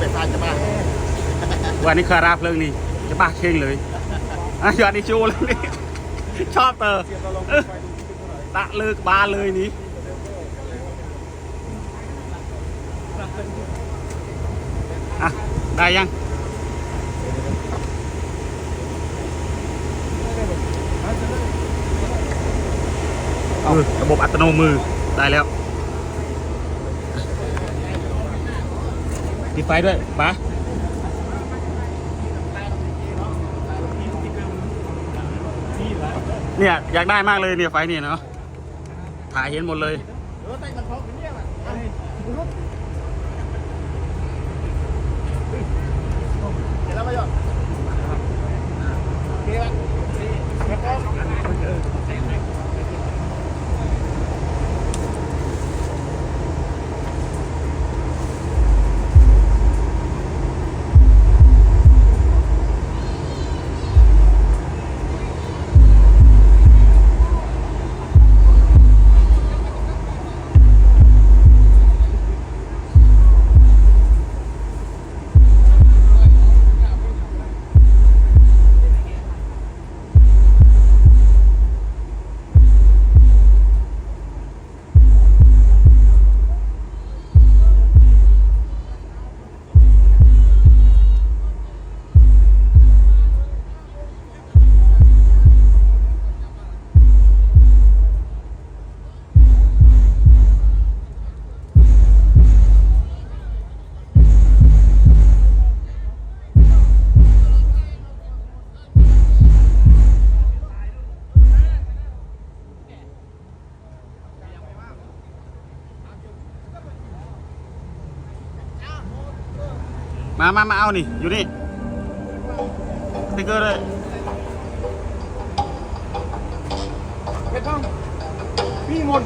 เป็ดตาจะมาวันนี้คาราเพลิงนี่จะบ้าเข่งเลยยอดนิชูเลยนี่ชอบเตอตะเลิกบ้าเลยนี่ได้ยังระบบอัตโนมือได้แล้วติดไฟด้วยป๋าเนี่ยอยากได้มากเลยเนี่ยไฟเนี่ยเนาะถ่ายเห็นหมดเลยมาเอานี่อยู่นี่สติ๊กเกอร์เลยเพชรบ้างพี่มน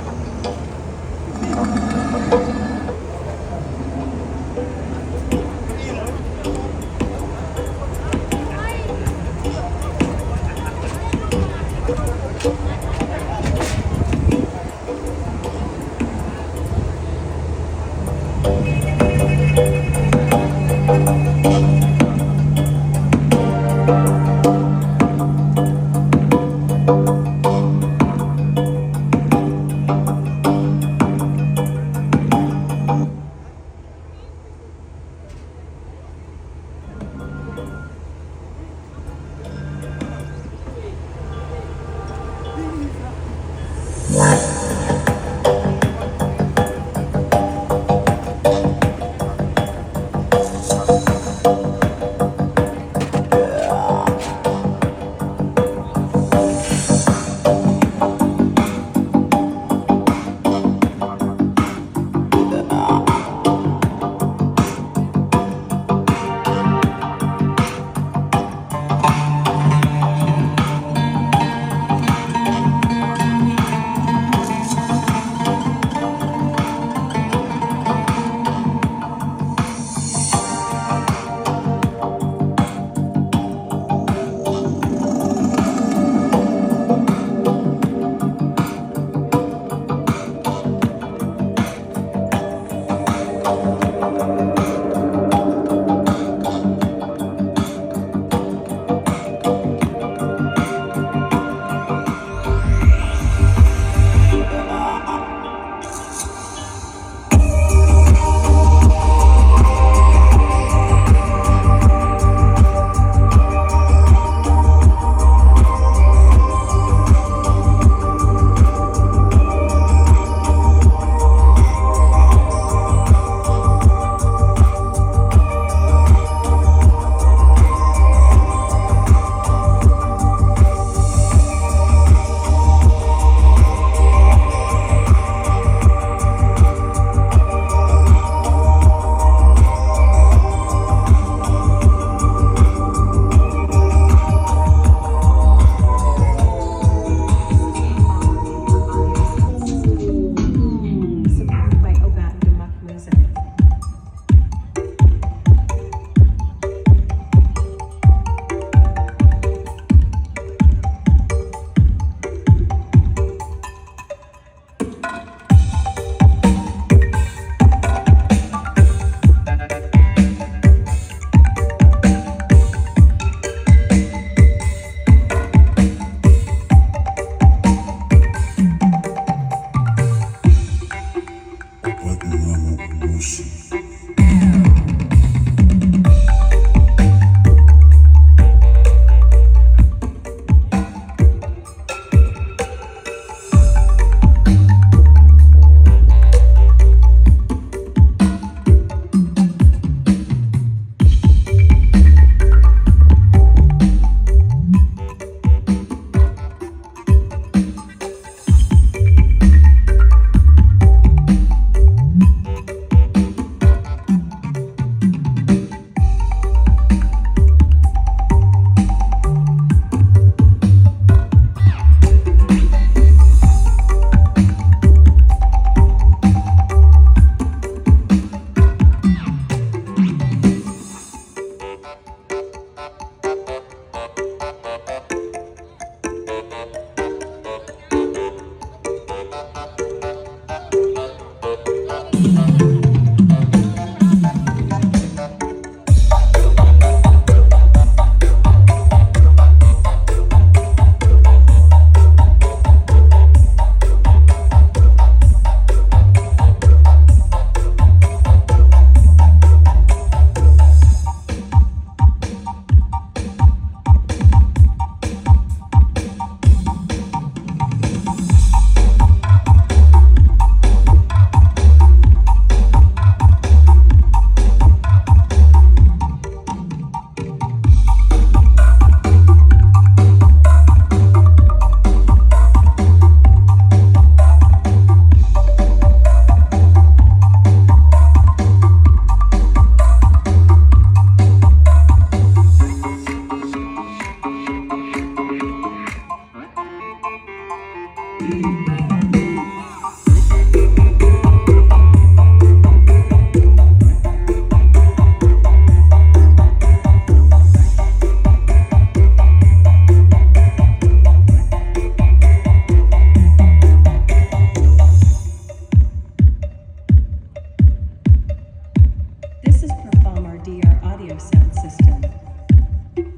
DR audio sound system.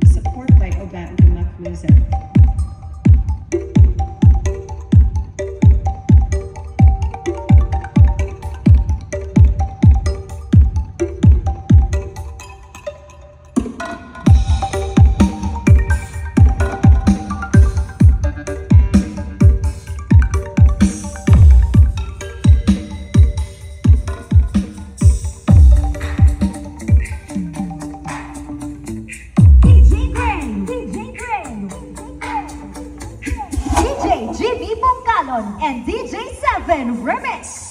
Support by Obat Gumak Music. DJ Jimmy Bongkalon and DJ Seven Remix.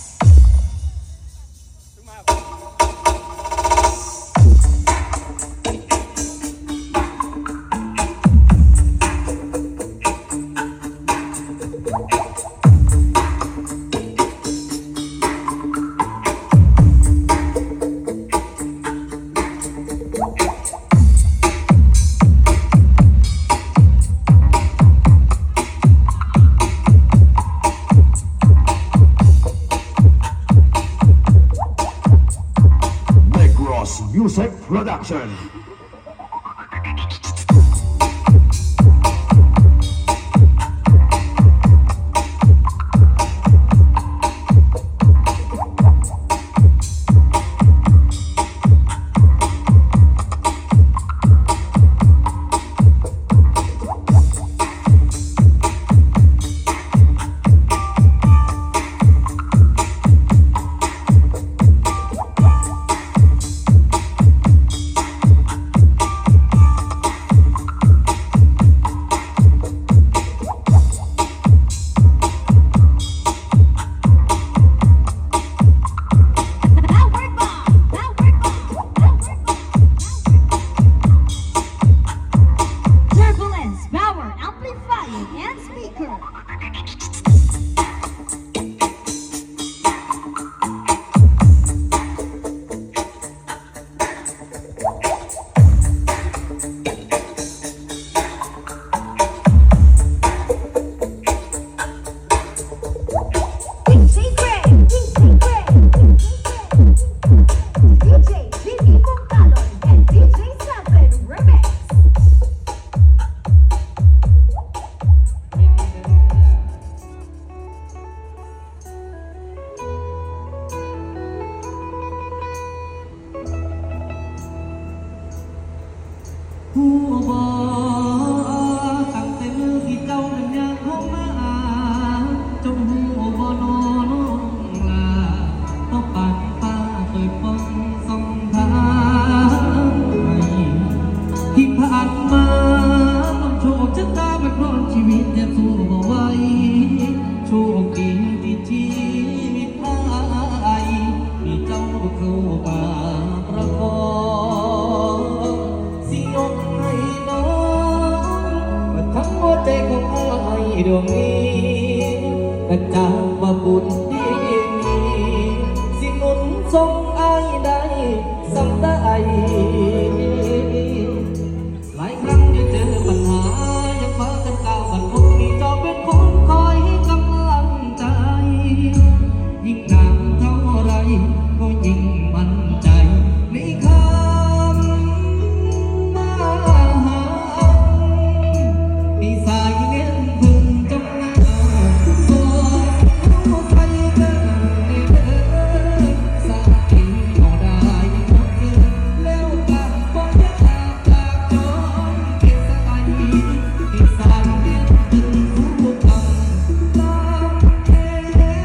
Music Production. Turbulence, power, amplifying, and speaker. DJ Gray, DJ Jimmy Bongkalon and DJ Seven Remix.ผู้บ่ตั้งแต่มือที่เจ้านั้นยังเข้ามาจงหูบ่นอนลาเพราะปากฟ้าเคยป้องส่องทางให้ที่ผ่านมาต้องโชคชะตามันร้อนชีวิตจะสู้บ่ไหวโชคดีที่ชีวิตได้มีเจ้าเข้ามาประคอง สิยกให้น้องว่าทั้งหัวใจของอ้ายดวงนี้แต่จากว่าบุญที่มีสิหนุนส่งอ้ายได้สำได้หลายครั้งที่เจอปัญหายังฟ้ากันก้าวบันพบมีเจ้าเป็นคนคอยให้กำลังใจยิ่งนานเท่าไรก็ยิ่งมั่นใจในคำ ปีสายเน้นพึงจงหน้าสวยผู้ไทยเดินในเดินสักทีก็ได้หมดเงินแล้วกันบ่อยากจากจนปีสายเน้นพึงผู้ทำตามแผ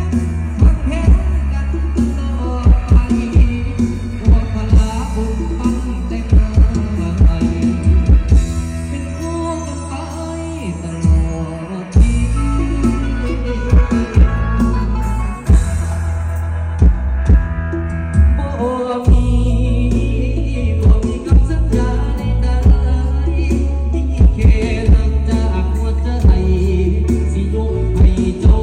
นพักแผนกันตลอดไปหัวพลาบุญปั้นแต่งงานเป็นคู่กันไปตลอดทีบ่มีคำสัญญาใดๆที่แค่ห่างจากหัวใจสิยกให้เจ้า